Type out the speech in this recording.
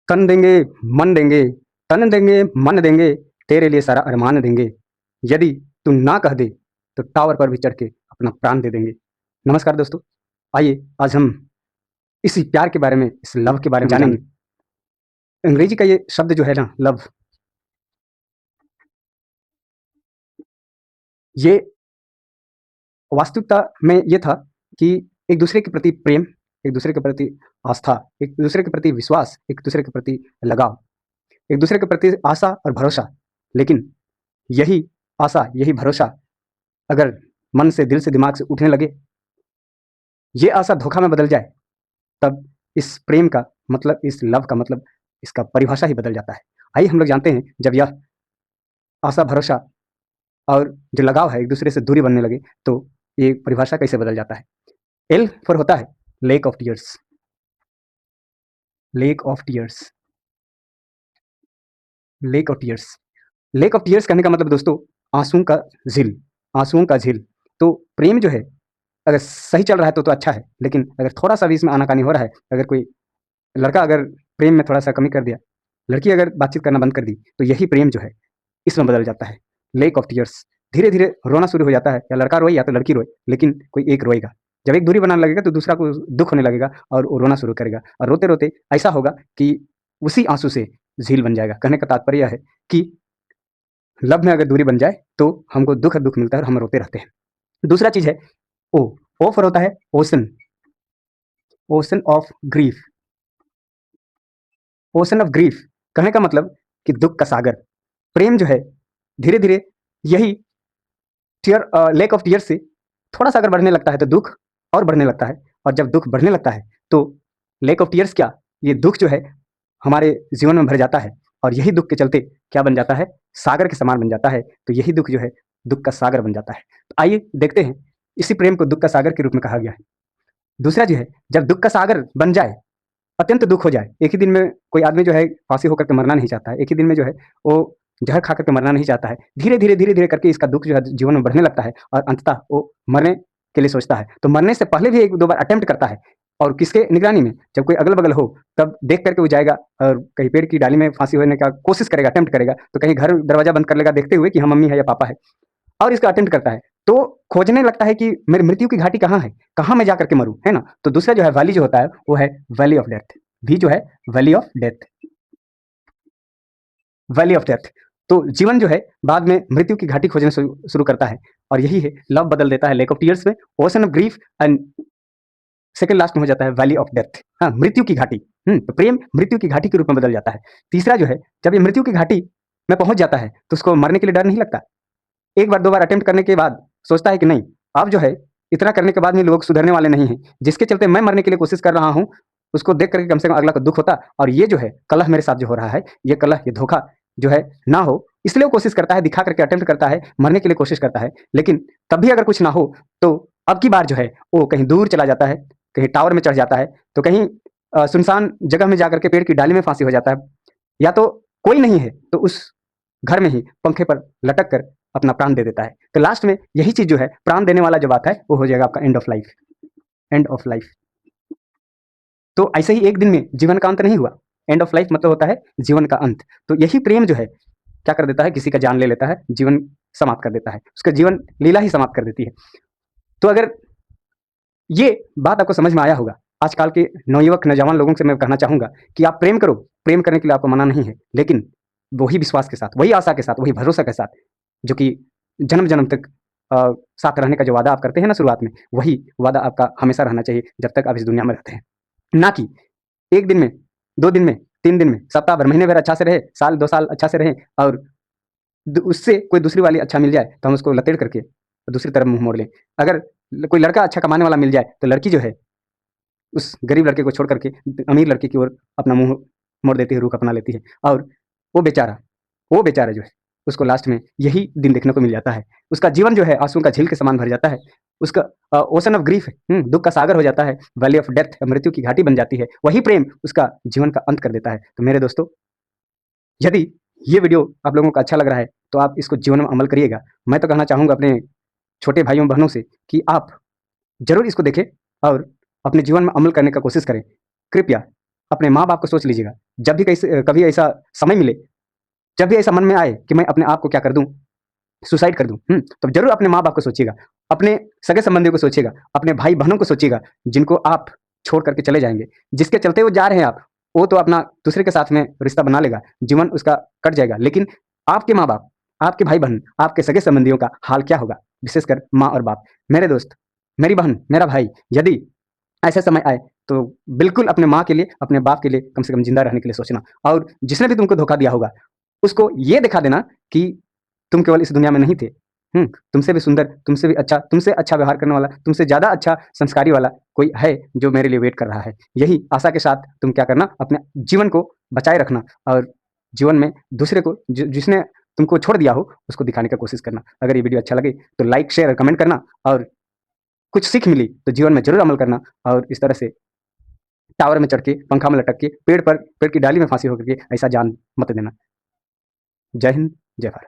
तन देंगे, मन देंगे, तन देंगे, मन देंगे, तेरे लिए सारा अरमान देंगे। यदि तू ना कह दे, तो टावर पर भी चढ़ के अपना प्राण दे देंगे। नमस्कार दोस्तों, आइए आज हम इसी प्यार के बारे में, इस लव के बारे में जानेंगे। अंग्रेजी का ये शब्द जो है ना, लव, ये वास्तविकता में ये था कि एक दूसरे के प्रति प्रेम, एक दूसरे के प्रति आस्था, एक दूसरे के प्रति विश्वास, एक दूसरे के प्रति लगाव, एक दूसरे के प्रति आशा और भरोसा। लेकिन यही आशा, यही भरोसा अगर मन से, दिल से, दिमाग से उठने लगे, ये आशा धोखा में बदल जाए, तब इस प्रेम का मतलब, इस लव का मतलब, इसका परिभाषा ही बदल जाता है। आइए हम लोग जानते हैं, जब यह आशा, भरोसा और जो लगाव है एक दूसरे से दूरी बनने लगे, तो ये परिभाषा कैसे बदल जाता है। एल फॉर होता है lake of tears. Lake of tears, lake of tears, lake of tears कहने का मतलब दोस्तों, आंसुओं का झील, आंसुओं का झील। तो प्रेम जो है, अगर सही चल रहा है तो अच्छा है, लेकिन अगर थोड़ा सा भी इसमें आनाकानी हो रहा है, अगर कोई लड़का अगर प्रेम में थोड़ा सा कमी कर दिया, लड़की अगर बातचीत करना बंद कर दी, तो यही प्रेम जो है इसमें बदल जाता है लेक ऑफ टीयर्स। धीरे धीरे रोना शुरू हो जाता है, या लड़का रोए या तो लड़की रोए, लेकिन कोई एक रोएगा। जब एक दूरी बनाने लगेगा तो दूसरा को दुख होने लगेगा और वो रोना शुरू करेगा, और रोते रोते ऐसा होगा कि उसी आंसू से झील बन जाएगा। कहने का तात्पर्य है कि लव में अगर दूरी बन जाए तो हमको दुख दुख मिलता है और हम रोते रहते हैं। दूसरा चीज है ओ। ओ पर होता है ocean, ocean of grief. Ocean of grief कहने का मतलब कि दुख का सागर। प्रेम जो है धीरे धीरे यही टीयर, लेक ऑफ टीयर से थोड़ा सा अगर बढ़ने लगता है तो दुख और बढ़ने लगता है, और जब दुख बढ़ने लगता है तो लेक ऑफ टीयर्स क्या, ये दुख जो है हमारे जीवन में भर जाता है, और यही दुख के चलते क्या बन जाता है, सागर के समान बन जाता है। तो यही दुख जो है दुख का सागर बन जाता है। तो आइए देखते हैं, इसी प्रेम को दुख का सागर के रूप में कहा गया है। दूसरा जो है, जब दुख का सागर बन जाए, अत्यंत दुख हो जाए, एक ही दिन में कोई आदमी जो है फांसी होकर के मरना नहीं चाहता है, एक ही दिन में जो है वो जहर खा करके मरना नहीं चाहता है। धीरे धीरे करके इसका दुख जो है जीवन में बढ़ने लगता है, और अंततः वो मरने के लिए सोचता है। तो मरने से पहले भी एक दो बार अटेम्प्ट करता है, और किसके निगरानी में, जब कोई अगल बगल हो तब देख करके वो जाएगा, और कहीं पेड़ की डाली में फांसी होने का कोशिश करेगा, अटेम्प्ट करेगा, तो कहीं घर दरवाजा बंद कर लेगा देखते हुए कि हाँ मम्मी है या पापा है, और इसका अटेम्प्ट करता है। तो खोजने लगता है कि मेरी मृत्यु की घाटी कहाँ है, कहाँ मैं जाकर के मरूं, है ना। तो दूसरा जो है वैली जो होता है वो है वैली ऑफ डेथ, भी जो है valley of death, valley of death. तो जीवन जो है बाद में मृत्यु की घाटी खोजने शुरू करता है, और यही है लव बदल देता है लेक ऑफ टीयर्स में, ocean of grief, and second last में हो जाता है वैली ऑफ डेथ। हाँ, मृत्यु की घाटी। तो प्रेम मृत्यु की घाटी के रूप में बदल जाता है। तीसरा जो है, जब ये मृत्यु की घाटी में पहुंच जाता है तो उसको मरने के लिए डर नहीं लगता। एक बार दो बार अटेम्प्ट करने के बाद सोचता है कि नहीं, अब जो है इतना करने के बाद भी लोग सुधरने वाले नहीं हैं, जिसके चलते मैं मरने के लिए कोशिश कर रहा हूं, उसको देख करके कम से कम अगला को दुख होता, और ये जो है कलह मेरे साथ जो हो रहा है, ये कलह, ये धोखा जो है ना हो, इसलिए वो कोशिश करता है, दिखा करके अटेम्प्ट करता है, मरने के लिए कोशिश करता है। लेकिन तब भी अगर कुछ ना हो तो अब की बार जो है वो कहीं दूर चला जाता है, कहीं टावर में चढ़ जाता है, तो कहीं सुनसान जगह में जाकर के पेड़ की डाली में फांसी हो जाता है, या तो कोई नहीं है तो उस घर में ही पंखे पर लटक कर अपना प्राण दे देता है। तो लास्ट में यही चीज जो है, प्राण देने वाला जो बात है, वो हो जाएगा आपका end of life, end of life. तो ऐसे ही एक दिन में जीवन का अंत नहीं हुआ, एंड ऑफ लाइफ मतलब होता है जीवन का अंत। तो यही प्रेम जो है क्या कर देता है, किसी का जान ले लेता है, जीवन समाप्त कर देता है, उसका जीवन लीला ही समाप्त कर देती है। तो अगर ये बात आपको समझ में आया होगा, आजकल के नवयुवक नौजवान लोगों से मैं कहना चाहूंगा कि आप प्रेम करो, प्रेम करने के लिए आपको मना नहीं है, लेकिन वही विश्वास के साथ, वही आशा के साथ, वही भरोसा के साथ, जो कि जन्म जन्म तक साथ रहने का जो वादा आप करते हैं ना शुरुआत में, वही वादा आपका हमेशा रहना चाहिए जब तक आप इस दुनिया में रहते हैं। ना कि एक दिन में, दो दिन में, तीन दिन में, सप्ताह भर, महीने भर अच्छा से रहे, साल दो साल अच्छा से रहें, और उससे कोई दूसरी वाली अच्छा मिल जाए तो हम उसको लतेड़ करके दूसरी तरफ मुंह मोड़ लें। अगर कोई लड़का अच्छा कमाने वाला मिल जाए तो लड़की जो है उस गरीब लड़के को छोड़ करके अमीर लड़के की ओर अपना मुंह मोड़ देती है, रुख अपना लेती है, और वो बेचारा, वो बेचारा जो है उसको लास्ट में यही दिन देखने को मिल जाता है। उसका जीवन जो है आंसू का झील के समान भर जाता है, उसका ओशन ऑफ ग्रीफ, दुख का सागर हो जाता है, वैली ऑफ डेथ, मृत्यु की घाटी बन जाती है। वही प्रेम उसका जीवन का अंत कर देता है। तो मेरे दोस्तों, यदि ये वीडियो आप लोगों को अच्छा लग रहा है तो आप इसको जीवन में अमल करिएगा। मैं तो कहना चाहूँगा अपने छोटे भाइयों बहनों से कि आप जरूर इसको देखें और अपने जीवन में अमल करने का कोशिश करें। कृपया अपने माँ बाप को सोच लीजिएगा। जब भी कभी ऐसा समय मिले, जब भी ऐसा मन में आए कि मैं अपने आप को क्या कर दूं, सुसाइड कर दूं, तो जरूर अपने माँ बाप को सोचिएगा, अपने सगे संबंधियों को सोचिएगा, अपने भाई बहनों को सोचिएगा, जिनको आप छोड़ करके चले जाएंगे, जिसके चलते वो जा रहे हैं आप, वो तो अपना दूसरे के साथ में रिश्ता बना लेगा, जीवन उसका कट जाएगा, लेकिन आपके माँ बाप, आपके भाई बहन, आपके सगे संबंधियों का हाल क्या होगा, विशेषकर माँ और बाप। मेरे दोस्त, मेरी बहन, मेरा भाई, यदि ऐसा समय आए तो बिल्कुल अपने माँ के लिए, अपने बाप के लिए कम से कम जिंदा रहने के लिए सोचना। और जिसने भी तुमको धोखा दिया होगा, उसको ये दिखा देना कि तुम केवल इस दुनिया में नहीं थे। तुमसे भी सुंदर, तुमसे भी अच्छा, तुमसे अच्छा व्यवहार करने वाला, तुमसे ज़्यादा अच्छा संस्कारी वाला कोई है जो मेरे लिए वेट कर रहा है। यही आशा के साथ तुम क्या करना, अपने जीवन को बचाए रखना और जीवन में दूसरे को जिसने तुमको छोड़ दिया हो उसको दिखाने का कोशिश करना। अगर ये वीडियो अच्छा लगे तो लाइक, शेयर और कमेंट करना, और कुछ सीख मिली तो जीवन में जरूर अमल करना, और इस तरह से टावर में चढ़ के, पंखा में लटक के, पेड़ की डाली में फांसी होकर के ऐसा जान मत देना। जय हिंद, जय भारत।